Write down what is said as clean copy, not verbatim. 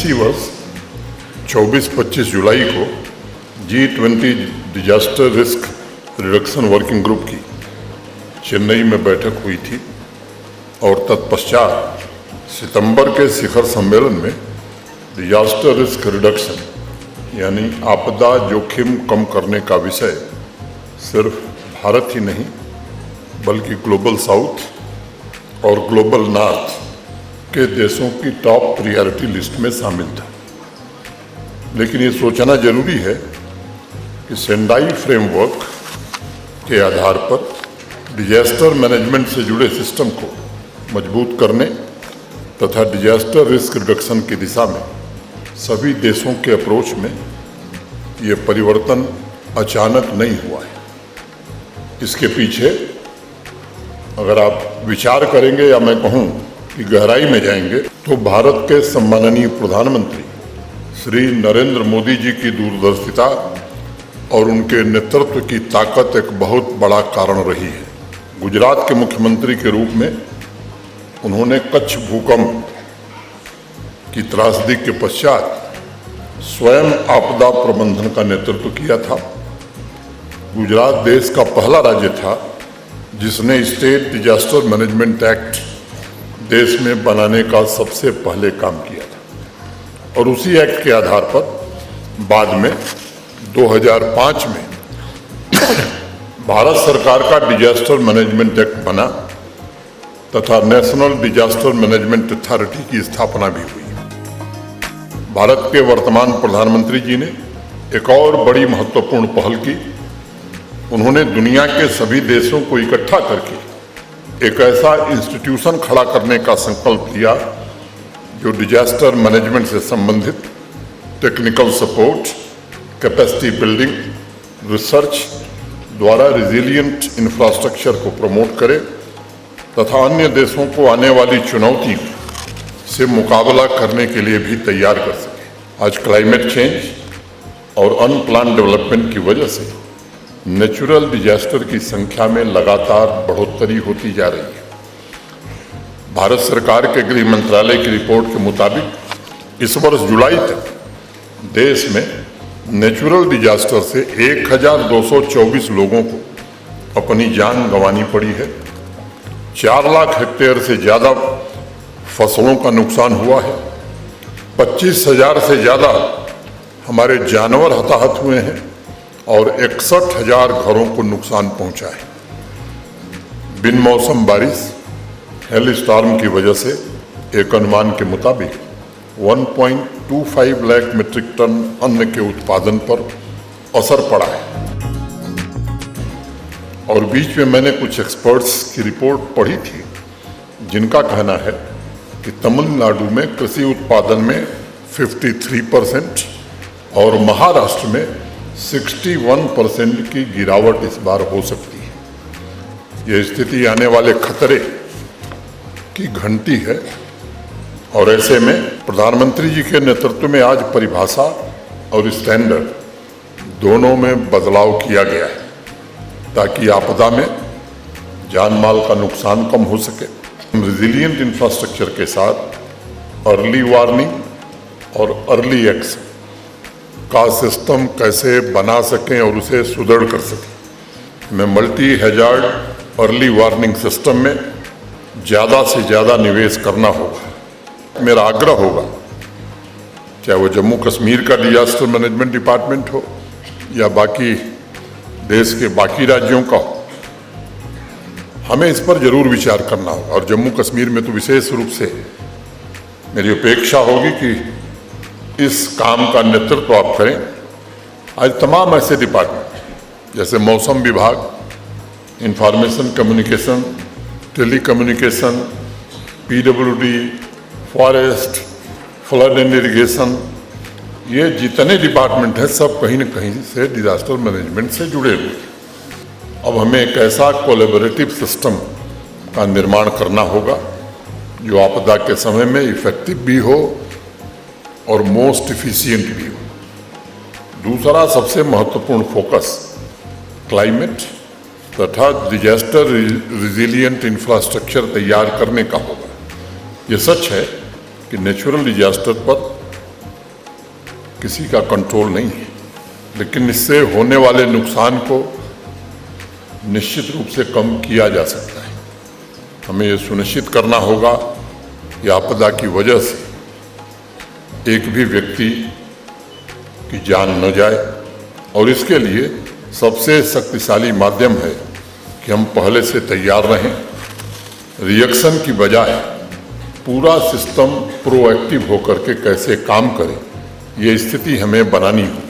इसी वर्ष 24-25 जुलाई को G20 disaster risk reduction working group की चेन्नई में बैठक हुई थी और तत्पश्चात सितंबर के शिखर सम्मेलन में डिजास्टर रिस्क रिडक्शन यानी आपदा जोखिम कम करने का विषय सिर्फ भारत ही नहीं बल्कि ग्लोबल साउथ और ग्लोबल नॉर्थ के देशों की टॉप प्रायोरिटी लिस्ट में शामिल था। लेकिन ये सोचना जरूरी है कि सेंडाई फ्रेमवर्क के आधार पर डिजास्टर मैनेजमेंट से जुड़े सिस्टम को मजबूत करने तथा डिजास्टर रिस्क रिडक्शन की दिशा में सभी देशों के अप्रोच में ये परिवर्तन अचानक नहीं हुआ है। इसके पीछे अगर आप विचार करेंगे या मैं कहूँ कि गहराई में जाएंगे तो भारत के सम्माननीय प्रधानमंत्री श्री नरेंद्र मोदी जी की दूरदर्शिता और उनके नेतृत्व की ताकत एक बहुत बड़ा कारण रही है। गुजरात के मुख्यमंत्री के रूप में उन्होंने कच्छ भूकंप की त्रासदी के पश्चात स्वयं आपदा प्रबंधन का नेतृत्व किया था। गुजरात देश का पहला राज्य था जिसने स्टेट डिजास्टर मैनेजमेंट एक्ट देश में बनाने का सबसे पहले काम किया था और उसी एक्ट के आधार पर बाद में 2005 में भारत सरकार का डिजास्टर मैनेजमेंट एक्ट बना तथा नेशनल डिजास्टर मैनेजमेंट अथॉरिटी की स्थापना भी हुई। भारत के वर्तमान प्रधानमंत्री जी ने एक और बड़ी महत्वपूर्ण पहल की। उन्होंने दुनिया के सभी देशों को इकट्ठा करके एक ऐसा इंस्टीट्यूशन खड़ा करने का संकल्प लिया जो डिजास्टर मैनेजमेंट से संबंधित technical support, capacity building, research द्वारा रिजिलियंट इंफ्रास्ट्रक्चर को प्रमोट करे तथा अन्य देशों को आने वाली चुनौतियों से मुकाबला करने के लिए भी तैयार कर सके। आज क्लाइमेट चेंज और अनप्लान डेवलपमेंट की वजह से नेचुरल डिजास्टर की संख्या में लगातार बढ़ोतरी होती जा रही है। भारत सरकार के गृह मंत्रालय की रिपोर्ट के मुताबिक इस वर्ष जुलाई तक देश में नेचुरल डिजास्टर से 1224 लोगों को अपनी जान गंवानी पड़ी है। 4 लाख हेक्टेयर से ज़्यादा फसलों का नुकसान हुआ है। 25,000 से ज़्यादा हमारे जानवर हताहत हुए हैं और 61,000 घरों को नुकसान पहुंचा है। बिन मौसम बारिश, हेल स्टॉर्म की वजह से एक अनुमान के मुताबिक 1.25 लाख मीट्रिक टन अन्न के उत्पादन पर असर पड़ा है। और बीच में मैंने कुछ एक्सपर्ट्स की रिपोर्ट पढ़ी थी जिनका कहना है कि तमिलनाडु में कृषि उत्पादन में 53% और महाराष्ट्र में 61% की गिरावट इस बार हो सकती है। यह स्थिति आने वाले खतरे की घंटी है और ऐसे में प्रधानमंत्री जी के नेतृत्व में आज परिभाषा और स्टैंडर्ड दोनों में बदलाव किया गया है ताकि आपदा में जान माल का नुकसान कम हो सके। रिजिलियंट इंफ्रास्ट्रक्चर के साथ अर्ली वार्निंग और अर्ली एक्शन का सिस्टम कैसे बना सकें और उसे सुदृढ़ कर सकें। में multi hazard early warning system में ज़्यादा से ज़्यादा निवेश करना होगा। मेरा आग्रह होगा, चाहे वो जम्मू कश्मीर का डिजास्टर मैनेजमेंट डिपार्टमेंट हो या बाकी देश के बाकी राज्यों का हो, हमें इस पर जरूर विचार करना होगा। और जम्मू कश्मीर में तो विशेष रूप से मेरी अपेक्षा होगी कि इस काम का नेतृत्व आप करें। आज तमाम ऐसे डिपार्टमेंट जैसे मौसम विभाग, information communication, telecommunication, PWD, forest, flood and irrigation, ये जितने डिपार्टमेंट हैं सब कहीं न कहीं से डिजास्टर मैनेजमेंट से जुड़े हुए हैं। अब हमें एक ऐसा कोलैबोरेटिव सिस्टम का निर्माण करना होगा जो आपदा के समय में इफेक्टिव भी हो और मोस्ट इफिशिएंट भी हो। दूसरा सबसे महत्वपूर्ण फोकस क्लाइमेट तथा डिजास्टर रिजिलियंट इंफ्रास्ट्रक्चर तैयार करने का होगा। ये सच है कि नेचुरल डिजास्टर पर किसी का कंट्रोल नहीं है, लेकिन इससे होने वाले नुकसान को निश्चित रूप से कम किया जा सकता है। हमें ये सुनिश्चित करना होगा कि आपदा की वजह से एक भी व्यक्ति की जान न जाए, और इसके लिए सबसे शक्तिशाली माध्यम है कि हम पहले से तैयार रहें। रिएक्शन की बजाय पूरा सिस्टम प्रोएक्टिव होकर के कैसे काम करे, ये स्थिति हमें बनानी होगी।